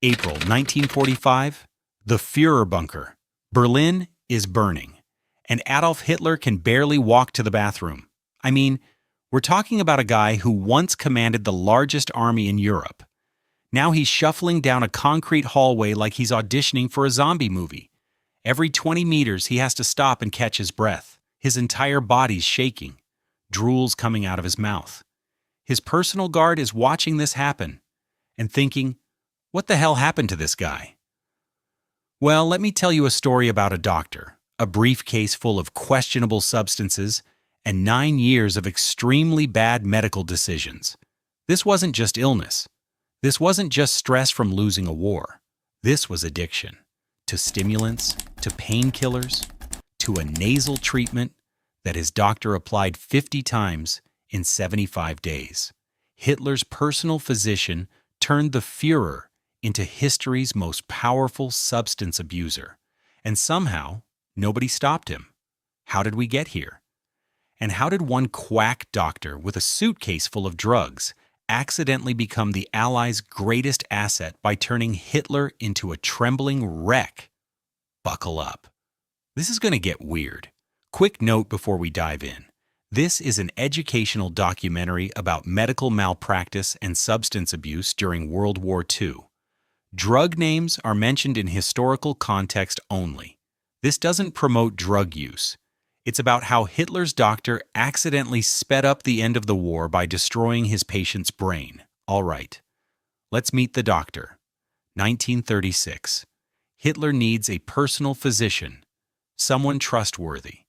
April 1945, the Führer bunker. Berlin is burning, and Adolf Hitler can barely walk to the bathroom. I mean, we're talking about a guy who once commanded the largest army in Europe. Now he's shuffling down a concrete hallway like he's auditioning for a zombie movie. Every 20 meters, he has to stop and catch his breath. His entire body's shaking. Drool's coming out of his mouth. His personal guard is watching this happen and thinking, what the hell happened to this guy? Well, let me tell you a story about a doctor, a briefcase full of questionable substances, and 9 years of extremely bad medical decisions. This wasn't just illness. This wasn't just stress from losing a war. This was addiction. To stimulants, to painkillers, to a nasal treatment that his doctor applied 50 times in 75 days. Hitler's personal physician turned the Führer into history's most powerful substance abuser. And somehow, nobody stopped him. How did we get here? And how did one quack doctor with a suitcase full of drugs accidentally become the Allies' greatest asset by turning Hitler into a trembling wreck? Buckle up. This is going to get weird. Quick note before we dive in. This is an educational documentary about medical malpractice and substance abuse during World War II. Drug names are mentioned in historical context only. This doesn't promote drug use. It's about how Hitler's doctor accidentally sped up the end of the war by destroying his patient's brain. All right, let's meet the doctor. 1936. Hitler needs a personal physician, someone trustworthy,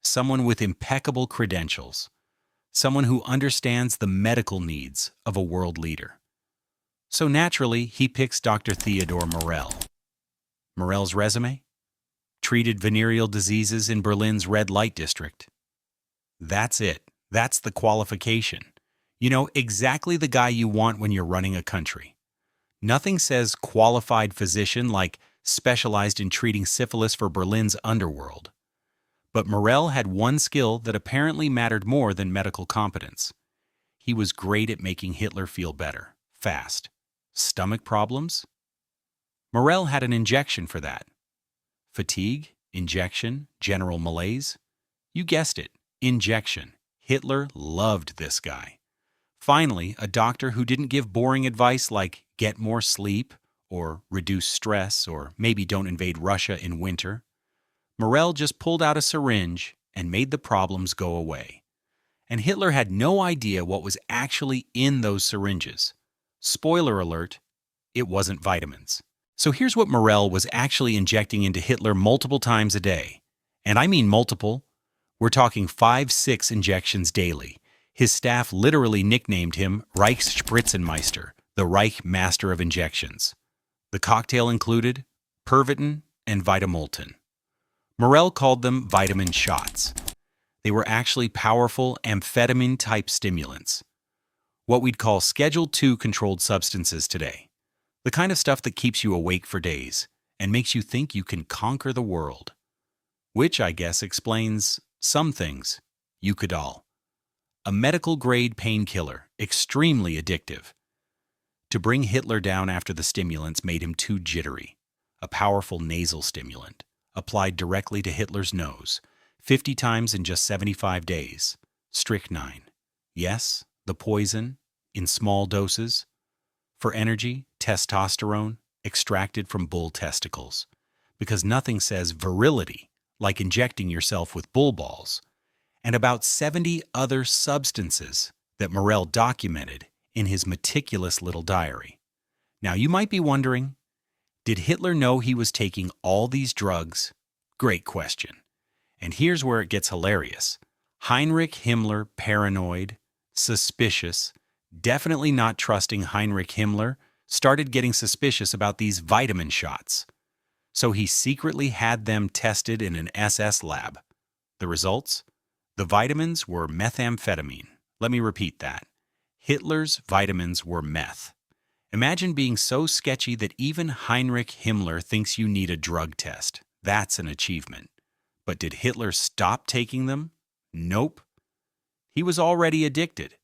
someone with impeccable credentials, someone who understands the medical needs of a world leader. So naturally, he picks Dr. Theodor Morell. Morell's resume? Treated venereal diseases in Berlin's red light district. That's it. That's the qualification. You know, exactly the guy you want when you're running a country. Nothing says qualified physician like specialized in treating syphilis for Berlin's underworld. But Morell had one skill that apparently mattered more than medical competence. He was great at making Hitler feel better, fast. Stomach problems? Morell had an injection for that. Fatigue, injection, general malaise? You guessed it, injection. Hitler loved this guy. Finally, a doctor who didn't give boring advice like get more sleep, or reduce stress, or maybe don't invade Russia in winter. Morell just pulled out a syringe and made the problems go away. And Hitler had no idea what was actually in those syringes. Spoiler alert, it wasn't vitamins. So here's what Morell was actually injecting into Hitler multiple times a day. And I mean multiple. We're talking 5-6 injections daily. His staff literally nicknamed him Reichsspritzenmeister, the Reich Master of Injections. The cocktail included Pervitin and Vitamoltin. Morell called them vitamin shots. They were actually powerful amphetamine-type stimulants. What we'd call Schedule II controlled substances today. The kind of stuff that keeps you awake for days and makes you think you can conquer the world. Which, I guess, explains some things. Eucadol. A medical-grade painkiller, extremely addictive. To bring Hitler down after the stimulants made him too jittery. A powerful nasal stimulant, applied directly to Hitler's nose, 50 times in just 75 days. Strychnine. Yes, the poison, in small doses. For energy, testosterone, extracted from bull testicles. Because nothing says virility like injecting yourself with bull balls. And about 70 other substances that Morell documented in his meticulous little diary. Now you might be wondering, did Hitler know he was taking all these drugs? Great question. And here's where it gets hilarious. Heinrich Himmler paranoid, suspicious, definitely not trusting Heinrich Himmler, started getting suspicious about these vitamin shots. So he secretly had them tested in an SS lab. The results? The vitamins were methamphetamine. Let me repeat that. Hitler's vitamins were meth. Imagine being so sketchy that even Heinrich Himmler thinks you need a drug test. That's an achievement. But did Hitler stop taking them? Nope. He was already addicted.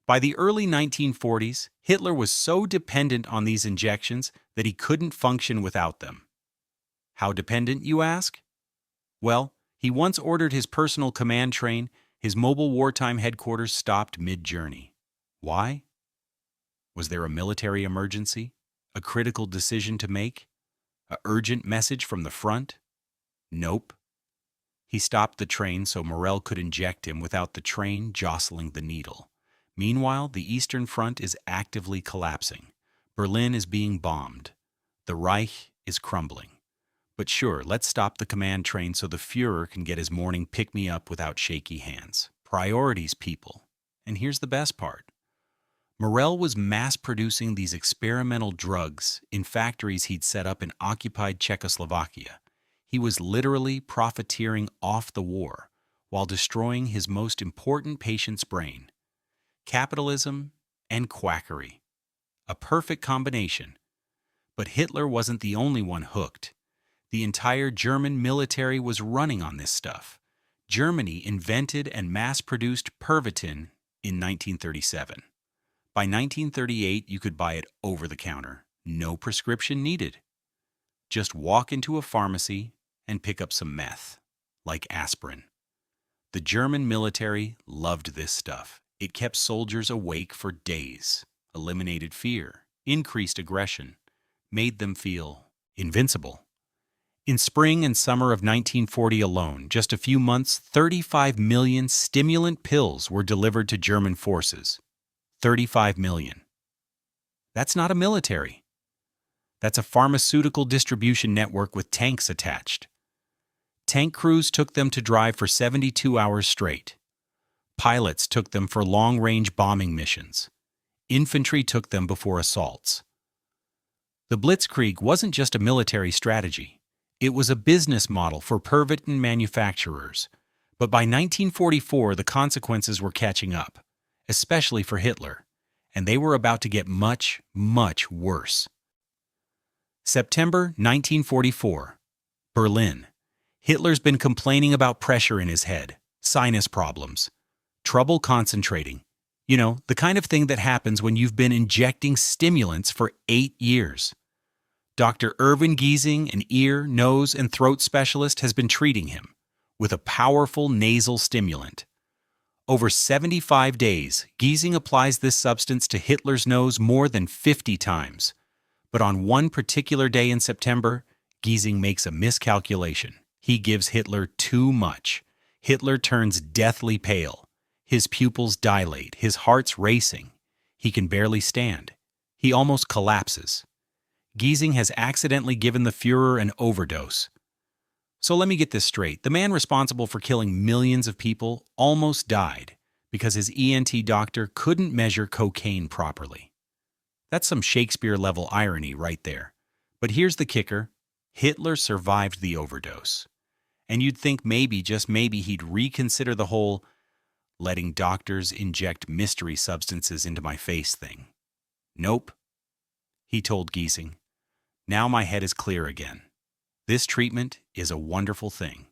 By the early 1940s, Hitler was so dependent on these injections that he couldn't function without them. How dependent, you ask? Well, he once ordered his personal command train, his mobile wartime headquarters stopped mid-journey. Why? Was there a military emergency? A critical decision to make? An urgent message from the front? Nope. He stopped the train so Morell could inject him without the train jostling the needle. Meanwhile, the Eastern Front is actively collapsing. Berlin is being bombed. The Reich is crumbling. But sure, let's stop the command train so the Führer can get his morning pick-me-up without shaky hands. Priorities, people. And here's the best part. Morell was mass-producing these experimental drugs in factories he'd set up in occupied Czechoslovakia. He was literally profiteering off the war while destroying his most important patient's brain. Capitalism and quackery. A perfect combination. But Hitler wasn't the only one hooked. The entire German military was running on this stuff. Germany invented and mass-produced Pervitin in 1937. By 1938, you could buy it over the counter. No prescription needed. Just walk into a pharmacy and pick up some meth, like aspirin. The German military loved this stuff. It kept soldiers awake for days, eliminated fear, increased aggression, made them feel invincible. In spring and summer of 1940 alone, just a few months, 35 million stimulant pills were delivered to German forces. 35 million. That's not a military. That's a pharmaceutical distribution network with tanks attached. Tank crews took them to drive for 72 hours straight. Pilots took them for long-range bombing missions. Infantry took them before assaults. The Blitzkrieg wasn't just a military strategy. It was a business model for Pervitin manufacturers. But by 1944, the consequences were catching up, especially for Hitler, and they were about to get much, much worse. September 1944. Berlin. Hitler's been complaining about pressure in his head, sinus problems, trouble concentrating. You know, the kind of thing that happens when you've been injecting stimulants for 8 years. Dr. Irvin Giesing, an ear, nose, and throat specialist, has been treating him with a powerful nasal stimulant. Over 75 days, Giesing applies this substance to Hitler's nose more than 50 times. But on one particular day in September, Giesing makes a miscalculation. He gives Hitler too much. Hitler turns deathly pale. His pupils dilate, his heart's racing. He can barely stand. He almost collapses. Giesing has accidentally given the Führer an overdose. So let me get this straight. The man responsible for killing millions of people almost died because his ENT doctor couldn't measure cocaine properly. That's some Shakespeare-level irony right there. But here's the kicker. Hitler survived the overdose. And you'd think maybe, just maybe, he'd reconsider the whole letting doctors inject mystery substances into my face thing. Nope. He told Giesing, "Now my head is clear again. This treatment is a wonderful thing."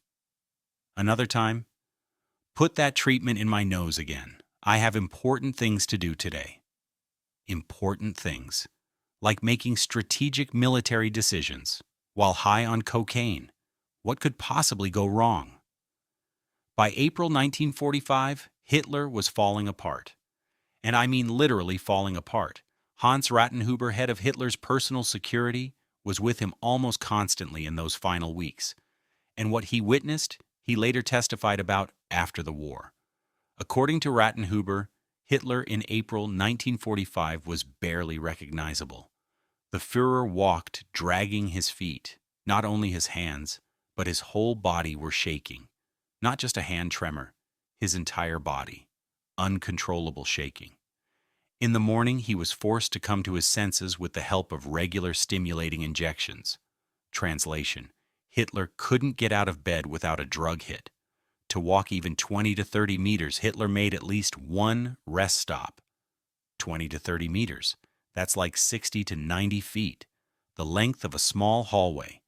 Another time, "Put that treatment in my nose again. I have important things to do today." Important things, like making strategic military decisions while high on cocaine. What could possibly go wrong? By April 1945, Hitler was falling apart. And I mean literally falling apart. Hans Rattenhuber, head of Hitler's personal security, was with him almost constantly in those final weeks. And what he witnessed, he later testified about after the war. According to Rattenhuber, Hitler in April 1945 was barely recognizable. The Führer walked, dragging his feet. Not only his hands, but his whole body were shaking. Not just a hand tremor, his entire body. Uncontrollable shaking. In the morning, he was forced to come to his senses with the help of regular stimulating injections. Translation: Hitler couldn't get out of bed without a drug hit. To walk even 20 to 30 meters, Hitler made at least one rest stop. 20 to 30 meters. That's like 60 to 90 feet. The length of a small hallway.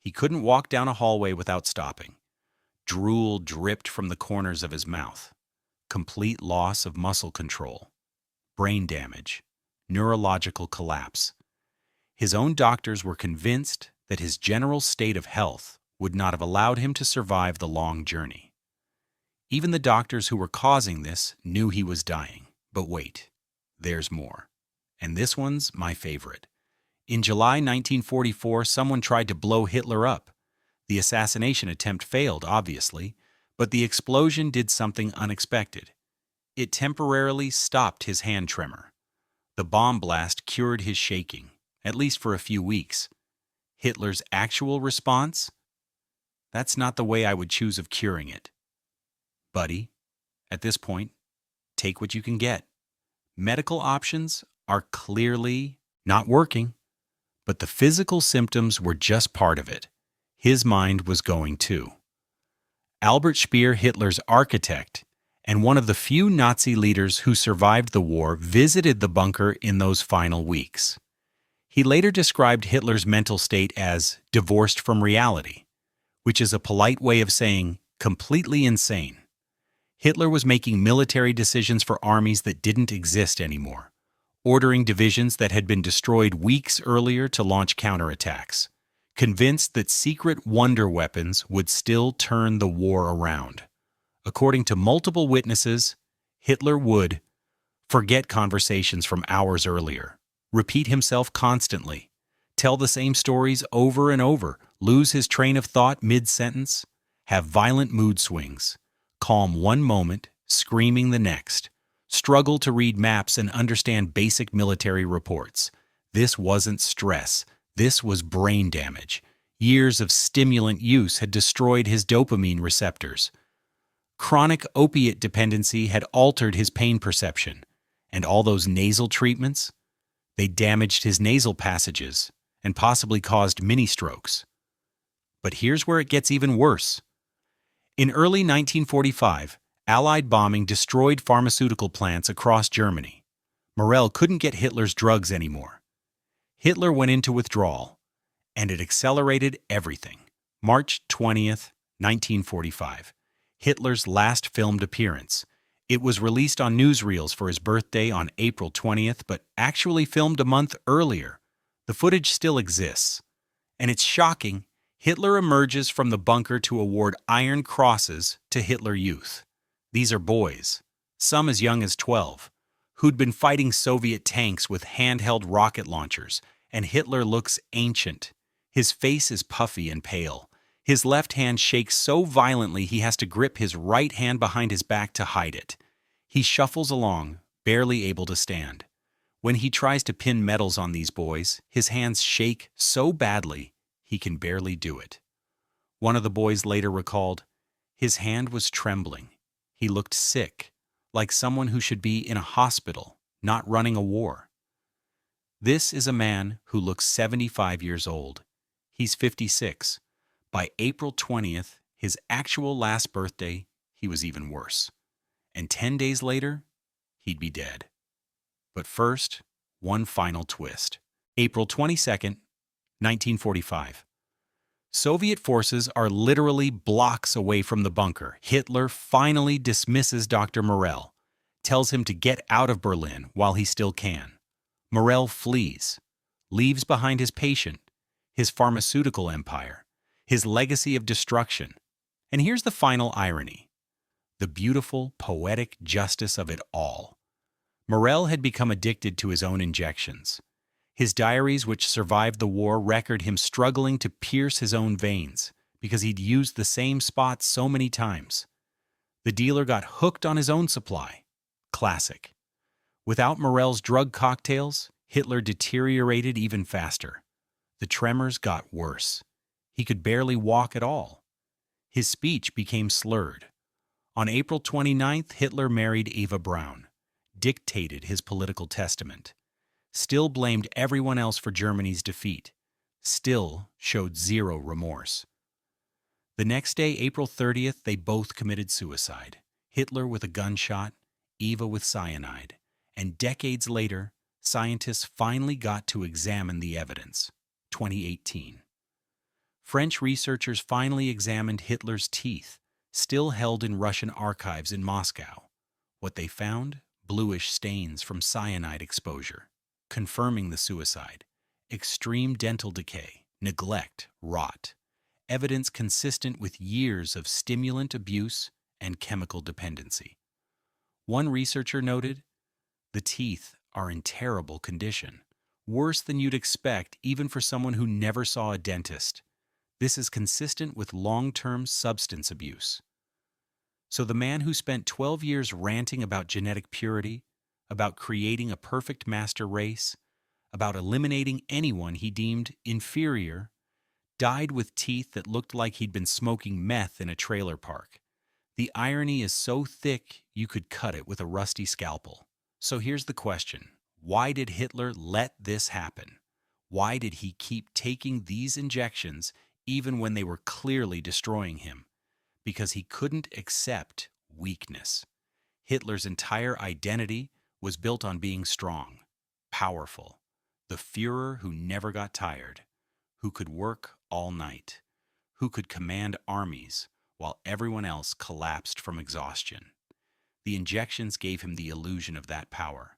He couldn't walk down a hallway without stopping. Drool dripped from the corners of his mouth. Complete loss of muscle control. brain damage, neurological collapse. His own doctors were convinced that his general state of health would not have allowed him to survive the long journey. Even the doctors who were causing this knew he was dying. But wait, there's more. And this one's my favorite. In July 1944, someone tried to blow Hitler up. The assassination attempt failed, obviously, but the explosion did something unexpected. It temporarily stopped his hand tremor. The bomb blast cured his shaking, at least for a few weeks. Hitler's actual response? That's not the way I would choose of curing it. Buddy, at this point, take what you can get. Medical options are clearly not working, but the physical symptoms were just part of it. His mind was going too. Albert Speer, Hitler's architect, and one of the few Nazi leaders who survived the war, visited the bunker in those final weeks. He later described Hitler's mental state as divorced from reality, which is a polite way of saying completely insane. Hitler was making military decisions for armies that didn't exist anymore, ordering divisions that had been destroyed weeks earlier to launch counterattacks, convinced that secret wonder weapons would still turn the war around. According to multiple witnesses, Hitler would forget conversations from hours earlier, repeat himself constantly, tell the same stories over and over, lose his train of thought mid-sentence, have violent mood swings, calm one moment, screaming the next, struggle to read maps and understand basic military reports. This wasn't stress. This was brain damage. Years of stimulant use had destroyed his dopamine receptors. Chronic opiate dependency had altered his pain perception. And all those nasal treatments? They damaged his nasal passages and possibly caused mini-strokes. But here's where it gets even worse. In early 1945, Allied bombing destroyed pharmaceutical plants across Germany. Morell couldn't get Hitler's drugs anymore. Hitler went into withdrawal, and it accelerated everything. March 20th, 1945, Hitler's last filmed appearance. It was released on newsreels for his birthday on April 20th, but actually filmed a month earlier. The footage still exists. And it's shocking. Hitler emerges from the bunker to award Iron Crosses to Hitler Youth. These are boys, some as young as 12, who'd been fighting Soviet tanks with handheld rocket launchers, and Hitler looks ancient. His face is puffy and pale. His left hand shakes so violently he has to grip his right hand behind his back to hide it. He shuffles along, barely able to stand. When he tries to pin medals on these boys, his hands shake so badly he can barely do it. One of the boys later recalled, his hand was trembling. He looked sick, like someone who should be in a hospital, not running a war. This is a man who looks 75 years old. He's 56. By April 20th, his actual last birthday, he was even worse. And 10 days later, he'd be dead. But first, one final twist. April 22nd, 1945. Soviet forces are literally blocks away from the bunker. Hitler finally dismisses Dr. Morell, tells him to get out of Berlin while he still can. Morell flees, leaves behind his patient, his pharmaceutical empire, his legacy of destruction. And here's the final irony, the beautiful, poetic justice of it all. Morell had become addicted to his own injections. His diaries, which survived the war, record him struggling to pierce his own veins because he'd used the same spot so many times. The dealer got hooked on his own supply. Classic. Without Morell's drug cocktails, Hitler deteriorated even faster. The tremors got worse. He could barely walk at all. His speech became slurred. On April 29th, Hitler married Eva Braun, dictated his political testament, still blamed everyone else for Germany's defeat, still showed zero remorse. The next day, April 30th, they both committed suicide. Hitler with a gunshot, Eva with cyanide. And decades later, scientists finally got to examine the evidence. 2018. French researchers finally examined Hitler's teeth, still held in Russian archives in Moscow. What they found bluish stains from cyanide exposure, confirming the suicide, extreme dental decay, neglect, rot, evidence consistent with years of stimulant abuse and chemical dependency. One researcher noted, the teeth are in terrible condition, worse than you'd expect even for someone who never saw a dentist. This is consistent with long-term substance abuse. So the man who spent 12 years ranting about genetic purity, about creating a perfect master race, about eliminating anyone he deemed inferior, died with teeth that looked like he'd been smoking meth in a trailer park. The irony is so thick you could cut it with a rusty scalpel. So here's the question. Why did Hitler let this happen? Why did he keep taking these injections even when they were clearly destroying him? Because he couldn't accept weakness. Hitler's entire identity was built on being strong, powerful, the Führer who never got tired, who could work all night, who could command armies while everyone else collapsed from exhaustion. The injections gave him the illusion of that power.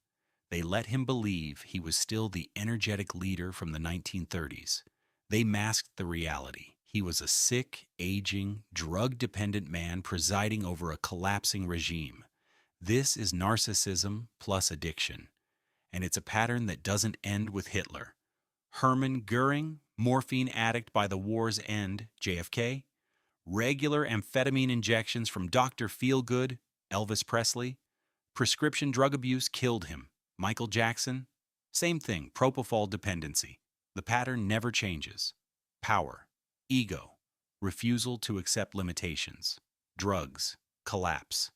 They let him believe he was still the energetic leader from the 1930s. They masked the reality. He was a sick, aging, drug-dependent man presiding over a collapsing regime. This is narcissism plus addiction. And it's a pattern that doesn't end with Hitler. Hermann Goering, morphine addict by the war's end, JFK. Regular amphetamine injections from Dr. Feelgood, Elvis Presley. Prescription drug abuse killed him. Michael Jackson. Same thing, propofol dependency. The pattern never changes. Power, ego, refusal to accept limitations, drugs, collapse.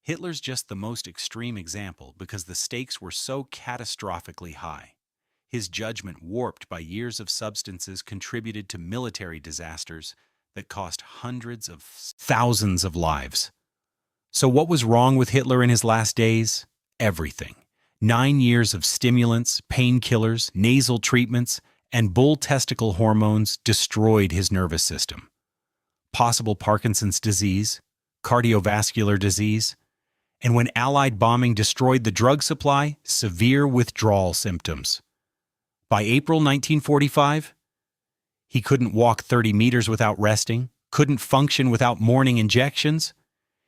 Hitler's just the most extreme example because the stakes were so catastrophically high. His judgment, warped by years of substances, contributed to military disasters that cost hundreds of thousands of lives. So what was wrong with Hitler in his last days? Everything. 9 years of stimulants, painkillers, nasal treatments, and bull testicle hormones destroyed his nervous system. Possible Parkinson's disease, cardiovascular disease, and when Allied bombing destroyed the drug supply, severe withdrawal symptoms. By April 1945, he couldn't walk 30 meters without resting, couldn't function without morning injections.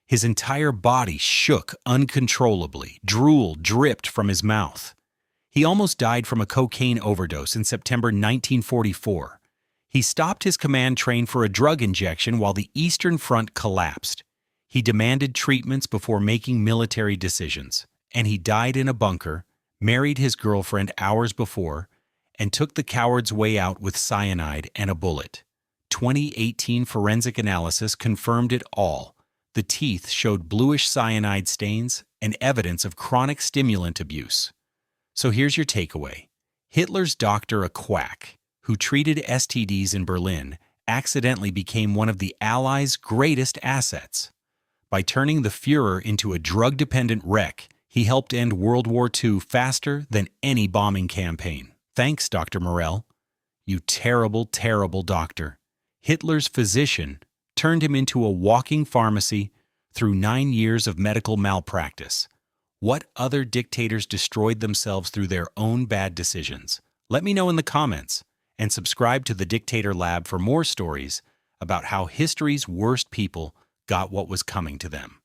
His entire body shook uncontrollably, drool dripped from his mouth. He almost died from a cocaine overdose in September 1944. He stopped his command train for a drug injection while the Eastern Front collapsed. He demanded treatments before making military decisions, and he died in a bunker, married his girlfriend hours before, and took the coward's way out with cyanide and a bullet. 2018 forensic analysis confirmed it all. The teeth showed bluish cyanide stains and evidence of chronic stimulant abuse. So here's your takeaway. Hitler's doctor, a quack, who treated STDs in Berlin, accidentally became one of the Allies' greatest assets. By turning the Führer into a drug-dependent wreck, he helped end World War II faster than any bombing campaign. Thanks, Dr. Morell. You terrible, terrible doctor. Hitler's physician turned him into a walking pharmacy through 9 years of medical malpractice. What other dictators destroyed themselves through their own bad decisions? Let me know in the comments, and subscribe to the Dictator Lab for more stories about how history's worst people got what was coming to them.